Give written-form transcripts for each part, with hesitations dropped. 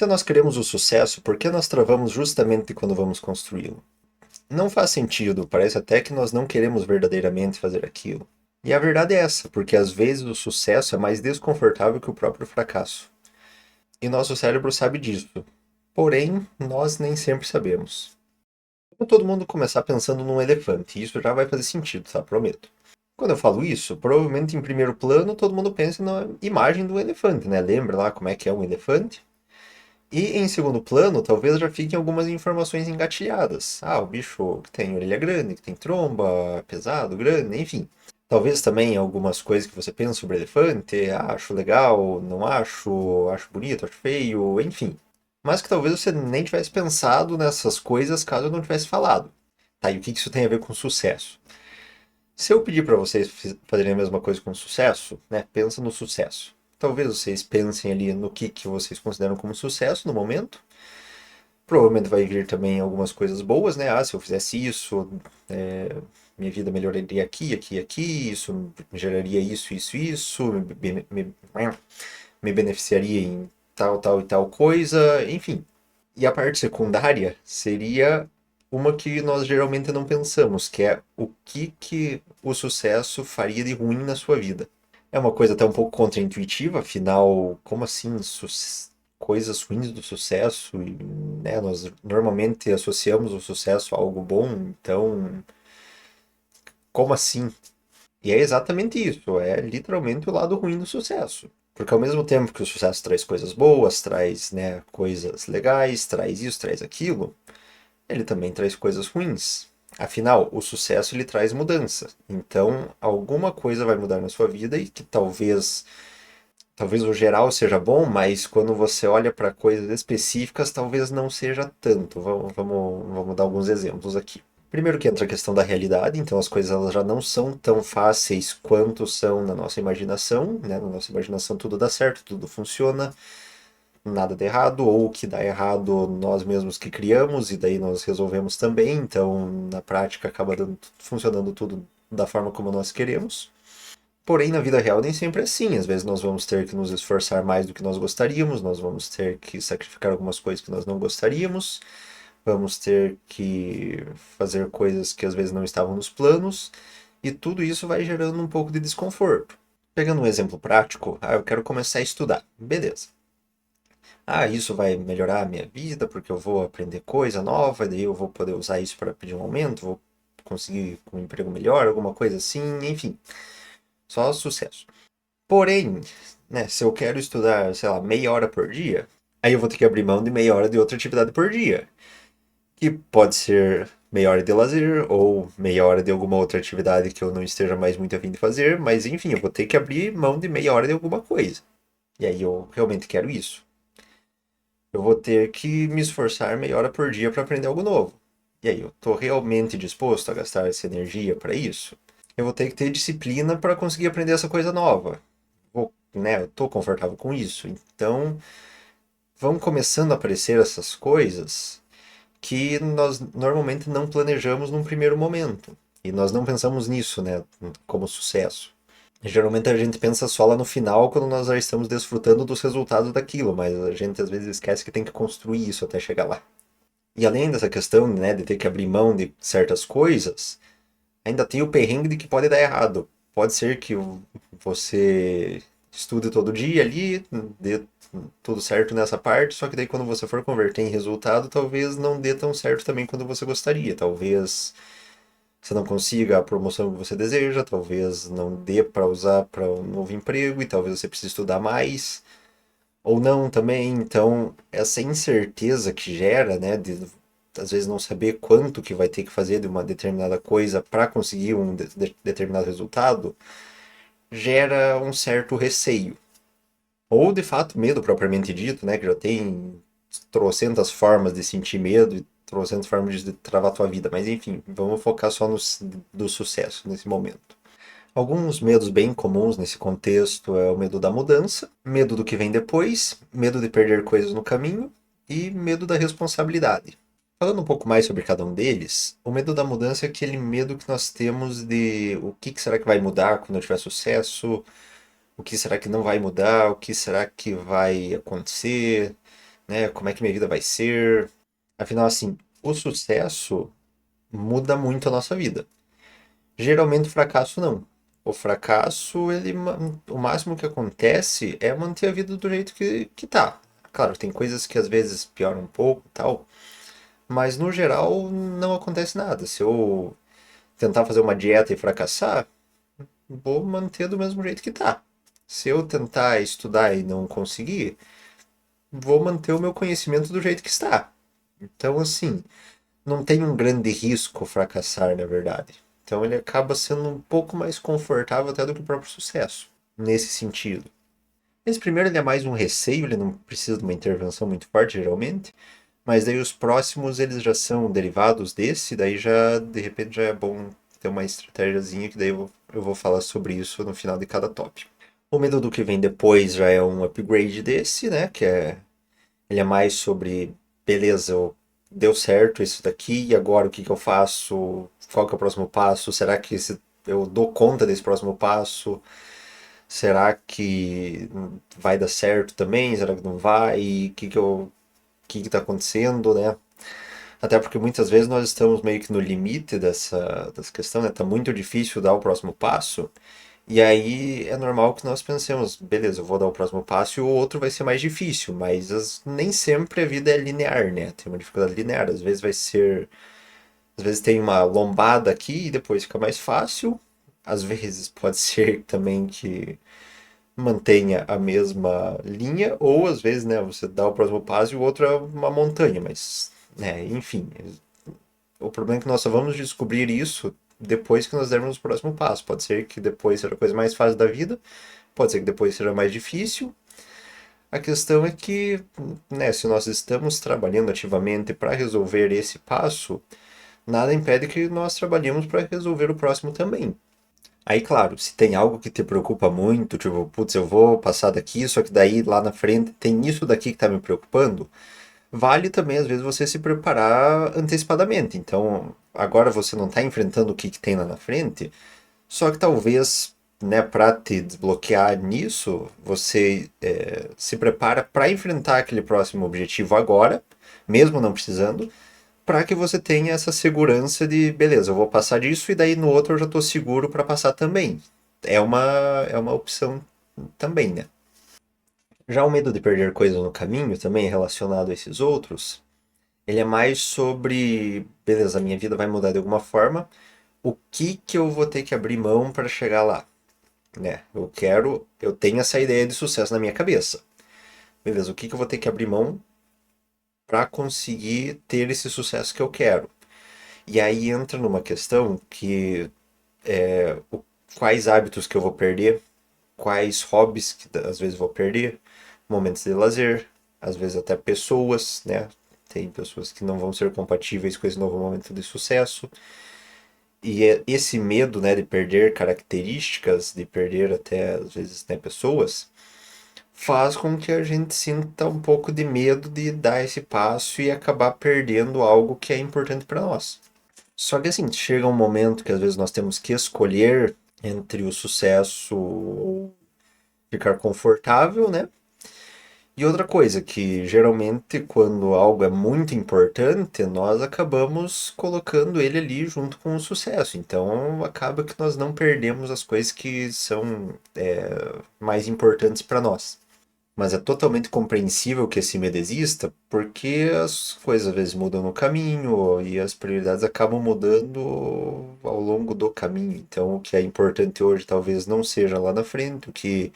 Se nós queremos o sucesso, por que nós travamos justamente quando vamos construí-lo? Não faz sentido, parece até que nós não queremos verdadeiramente fazer aquilo. E a verdade é essa, porque às vezes o sucesso é mais desconfortável que o próprio fracasso. E nosso cérebro sabe disso. Porém, nós nem sempre sabemos. Vamos todo mundo começar pensando num elefante, e isso já vai fazer sentido, tá? Prometo. Quando eu falo isso, provavelmente em primeiro plano todo mundo pensa na imagem do elefante, né? Lembra lá como é que é um elefante? E em segundo plano, talvez já fiquem algumas informações engatilhadas. Ah, o bicho que tem orelha grande, que tem tromba, pesado, grande, enfim. Talvez também algumas coisas que você pensa sobre elefante, ah, acho legal, não acho, acho bonito, acho feio, enfim. Mas que talvez você nem tivesse pensado nessas coisas caso eu não tivesse falado. Tá, e o que isso tem a ver com sucesso? Se eu pedir para vocês fazerem a mesma coisa com sucesso, né? Pensa no sucesso. Talvez vocês pensem ali no que vocês consideram como sucesso no momento. Provavelmente vai vir também algumas coisas boas, né? Ah, se eu fizesse isso, minha vida melhoraria aqui, aqui, aqui, isso me geraria isso, isso, isso, me beneficiaria em tal, tal e tal coisa, enfim. E a parte secundária seria uma que nós geralmente não pensamos, que é o que o sucesso faria de ruim na sua vida. É uma coisa até um pouco contraintuitiva, afinal, como assim coisas ruins do sucesso? E, né, nós normalmente associamos o sucesso a algo bom, então, como assim? E é exatamente isso, é literalmente o lado ruim do sucesso. Porque ao mesmo tempo que o sucesso traz coisas boas, traz, né, coisas legais, traz isso, traz aquilo, ele também traz coisas ruins. Afinal, o sucesso ele traz mudança. Então, alguma coisa vai mudar na sua vida e que talvez o geral seja bom, mas quando você olha para coisas específicas, talvez não seja tanto. Vamos dar alguns exemplos aqui. Primeiro que entra a questão da realidade, então as coisas elas já não são tão fáceis quanto são na nossa imaginação, né? Na nossa imaginação tudo dá certo, tudo funciona, nada dá errado, ou o que dá errado nós mesmos que criamos e daí nós resolvemos também, então na prática acaba funcionando tudo da forma como nós queremos. Porém, na vida real nem sempre é assim. Às vezes nós vamos ter que nos esforçar mais do que nós gostaríamos, nós vamos ter que sacrificar algumas coisas que nós não gostaríamos, vamos ter que fazer coisas que às vezes não estavam nos planos, e tudo isso vai gerando um pouco de desconforto. Pegando um exemplo prático, eu quero começar a estudar. Beleza. Ah, isso vai melhorar a minha vida porque eu vou aprender coisa nova, daí eu vou poder usar isso para pedir um aumento, vou conseguir um emprego melhor, alguma coisa assim, enfim. Só sucesso. Porém, né, se eu quero estudar, sei lá, meia hora por dia, aí eu vou ter que abrir mão de meia hora de outra atividade por dia. Que pode ser meia hora de lazer ou meia hora de alguma outra atividade que eu não esteja mais muito afim de fazer, mas enfim, eu vou ter que abrir mão de meia hora de alguma coisa. E aí eu realmente quero isso. Eu vou ter que me esforçar meia hora por dia para aprender algo novo. E aí, eu estou realmente disposto a gastar essa energia para isso? Eu vou ter que ter disciplina para conseguir aprender essa coisa nova. Né, eu estou confortável com isso. Então, vão começando a aparecer essas coisas que nós normalmente não planejamos num primeiro momento. E nós não pensamos nisso, né, como sucesso. Geralmente a gente pensa só lá no final, quando nós já estamos desfrutando dos resultados daquilo, mas a gente às vezes esquece que tem que construir isso até chegar lá. E além dessa questão, né, de ter que abrir mão de certas coisas, ainda tem o perrengue de que pode dar errado. Pode ser que você estude todo dia ali, dê tudo certo nessa parte, só que daí quando você for converter em resultado, talvez não dê tão certo também quando você gostaria. Talvez você não consiga a promoção que você deseja, talvez não dê para usar para um novo emprego e talvez você precise estudar mais, ou não também. Então, essa incerteza que gera, né, de às vezes não saber quanto que vai ter que fazer de uma determinada coisa para conseguir um determinado resultado, gera um certo receio. Ou de fato medo propriamente dito, né, que já tem trocentas formas de sentir medo e trocentas formas de travar a tua vida, mas enfim, vamos focar só no do sucesso nesse momento. Alguns medos bem comuns nesse contexto é o medo da mudança, medo do que vem depois, medo de perder coisas no caminho e medo da responsabilidade. Falando um pouco mais sobre cada um deles, o medo da mudança é aquele medo que nós temos de o que será que vai mudar quando eu tiver sucesso, o que será que não vai mudar, o que será que vai acontecer, né? Como é que minha vida vai ser? Afinal, assim, o sucesso muda muito a nossa vida. Geralmente o fracasso não. O fracasso, o máximo que acontece é manter a vida do jeito que tá. Claro, tem coisas que às vezes pioram um pouco e tal, mas no geral não acontece nada. Se eu tentar fazer uma dieta e fracassar, vou manter do mesmo jeito que tá. Se eu tentar estudar e não conseguir, vou manter o meu conhecimento do jeito que está. Então, assim, não tem um grande risco fracassar, na verdade. Então, ele acaba sendo um pouco mais confortável até do que o próprio sucesso, nesse sentido. Esse primeiro ele é mais um receio, ele não precisa de uma intervenção muito forte, geralmente. Mas daí os próximos eles já são derivados desse, daí já de repente já é bom ter uma estratégiazinha que daí eu vou falar sobre isso no final de cada tópico. O medo do que vem depois já é um upgrade desse, né? Ele é mais sobre beleza, deu certo isso daqui, e agora o que que eu faço? Qual que é o próximo passo? Será que eu dou conta desse próximo passo? Será que vai dar certo também? Será que não vai? E o que está acontecendo, né? Até porque muitas vezes nós estamos meio que no limite dessa questão, né? Tá muito difícil dar o próximo passo. E aí é normal que nós pensemos, beleza, eu vou dar o próximo passo e o outro vai ser mais difícil, mas nem sempre a vida é linear, né? Tem uma dificuldade linear, às vezes tem uma lombada aqui e depois fica mais fácil. Às vezes pode ser também que mantenha a mesma linha, ou às vezes, né, você dá o próximo passo e o outro é uma montanha, mas, né, enfim, o problema é que nós só vamos descobrir isso depois que nós dermos o próximo passo. Pode ser que depois seja a coisa mais fácil da vida, pode ser que depois seja mais difícil. A questão é que, né, se nós estamos trabalhando ativamente para resolver esse passo, nada impede que nós trabalhemos para resolver o próximo também. Aí, claro, se tem algo que te preocupa muito, tipo, putz, eu vou passar daqui, só que daí lá na frente tem isso daqui que tá me preocupando, vale também, às vezes, você se preparar antecipadamente. Então, agora você não está enfrentando o que tem lá na frente, só que talvez, né, para te desbloquear nisso, você se prepara para enfrentar aquele próximo objetivo agora, mesmo não precisando, para que você tenha essa segurança de, beleza, eu vou passar disso e daí no outro eu já estou seguro para passar também. É uma opção também, né? Já o medo de perder coisas no caminho, também relacionado a esses outros, ele é mais sobre, beleza, a minha vida vai mudar de alguma forma, o que que eu vou ter que abrir mão para chegar lá, né? Eu tenho essa ideia de sucesso na minha cabeça. Beleza, o que que eu vou ter que abrir mão para conseguir ter esse sucesso que eu quero? E aí entra numa questão que quais hábitos que eu vou perder, quais hobbies que às vezes vou perder, momentos de lazer, às vezes até pessoas, né? Tem pessoas que não vão ser compatíveis com esse novo momento de sucesso. E esse medo, né, de perder características, de perder até às vezes, né, pessoas, faz com que a gente sinta um pouco de medo de dar esse passo e acabar perdendo algo que é importante para nós. Só que assim, chega um momento que às vezes nós temos que escolher entre o sucesso ou ficar confortável, né? E outra coisa, que geralmente quando algo é muito importante, nós acabamos colocando ele ali junto com o sucesso. Então acaba que nós não perdemos as coisas que são mais importantes para nós. Mas é totalmente compreensível que esse medo exista, porque as coisas às vezes mudam no caminho e as prioridades acabam mudando ao longo do caminho. Então o que é importante hoje talvez não seja lá na frente, o que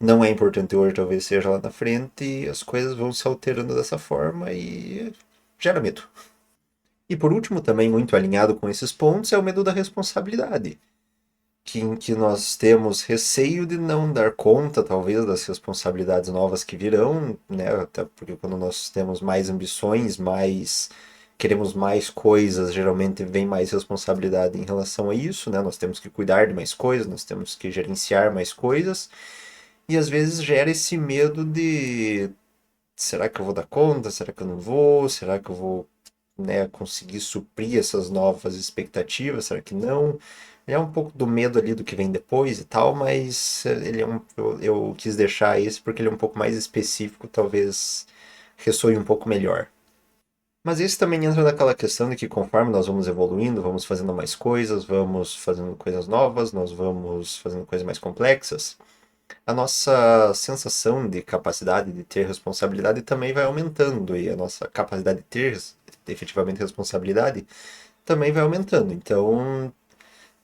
não é importante hoje, talvez seja lá na frente, e as coisas vão se alterando dessa forma e gera medo. E por último, também muito alinhado com esses pontos, é o medo da responsabilidade, em que nós temos receio de não dar conta, talvez, das responsabilidades novas que virão, né? Até porque quando nós temos mais ambições, mais queremos mais coisas, geralmente vem mais responsabilidade em relação a isso, né? Nós temos que cuidar de mais coisas, nós temos que gerenciar mais coisas. E às vezes gera esse medo de será que eu vou dar conta? Será que eu não vou? Será que eu vou, né, conseguir suprir essas novas expectativas? Será que não? É um pouco do medo ali do que vem depois e tal, mas ele é eu quis deixar esse porque ele é um pouco mais específico, talvez ressoe um pouco melhor. Mas isso também entra naquela questão de que conforme nós vamos evoluindo, vamos fazendo mais coisas, vamos fazendo coisas novas, nós vamos fazendo coisas mais complexas, a nossa sensação de capacidade de ter responsabilidade também vai aumentando e a nossa capacidade de ter efetivamente responsabilidade também vai aumentando. Então,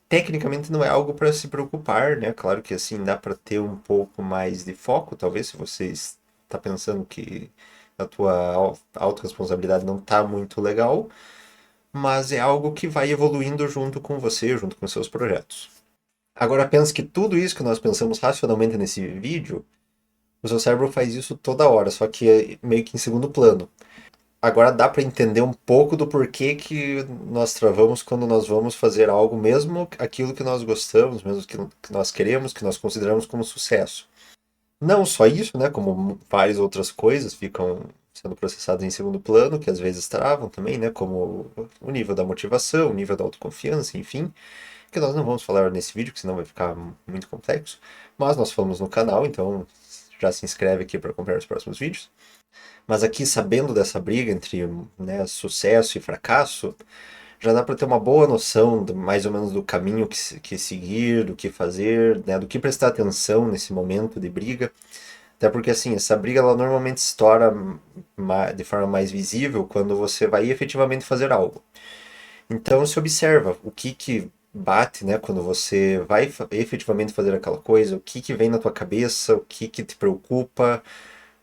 tecnicamente não é algo para se preocupar, né? Claro que assim dá para ter um pouco mais de foco, talvez se você está pensando que a tua autorresponsabilidade não está muito legal, mas é algo que vai evoluindo junto com você, junto com seus projetos. Agora pensa que tudo isso que nós pensamos racionalmente nesse vídeo, o seu cérebro faz isso toda hora, só que é meio que em segundo plano. Agora dá para entender um pouco do porquê que nós travamos quando nós vamos fazer algo, mesmo aquilo que nós gostamos, mesmo que nós queremos, que nós consideramos como sucesso. Não só isso, né, como várias outras coisas ficam sendo processadas em segundo plano, que às vezes travam também, né, como o nível da motivação, o nível da autoconfiança, enfim, que nós não vamos falar nesse vídeo, que senão vai ficar muito complexo, mas nós falamos no canal, então já se inscreve aqui para acompanhar os próximos vídeos. Mas aqui, sabendo dessa briga entre, né, sucesso e fracasso, já dá para ter uma boa noção mais ou menos do caminho que seguir, do que fazer, né, do que prestar atenção nesse momento de briga. Até porque, assim, essa briga ela normalmente estoura de forma mais visível quando você vai efetivamente fazer algo. Então, se observa o que bate, né, quando você vai efetivamente fazer aquela coisa, o que vem na tua cabeça, o que te preocupa,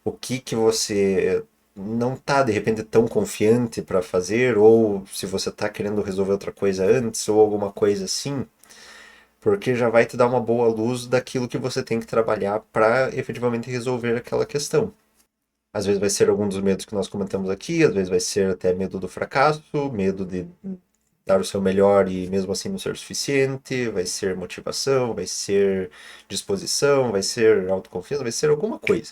o que você não tá de repente tão confiante para fazer, ou se você tá querendo resolver outra coisa antes, ou alguma coisa assim, porque já vai te dar uma boa luz daquilo que você tem que trabalhar para efetivamente resolver aquela questão. Às vezes vai ser algum dos medos que nós comentamos aqui, às vezes vai ser até medo do fracasso, medo de dar o seu melhor e mesmo assim não ser suficiente, vai ser motivação, vai ser disposição, vai ser autoconfiança, vai ser alguma coisa.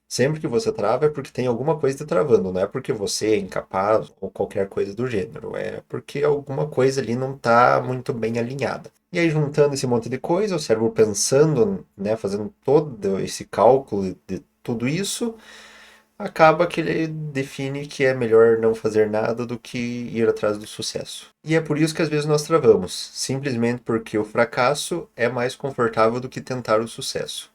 Sempre que você trava é porque tem alguma coisa te travando, não é porque você é incapaz ou qualquer coisa do gênero, é porque alguma coisa ali não está muito bem alinhada. E aí, juntando esse monte de coisa, o cérebro pensando, né, fazendo todo esse cálculo de tudo isso, acaba que ele define que é melhor não fazer nada do que ir atrás do sucesso. E é por isso que às vezes nós travamos, simplesmente porque o fracasso é mais confortável do que tentar o sucesso.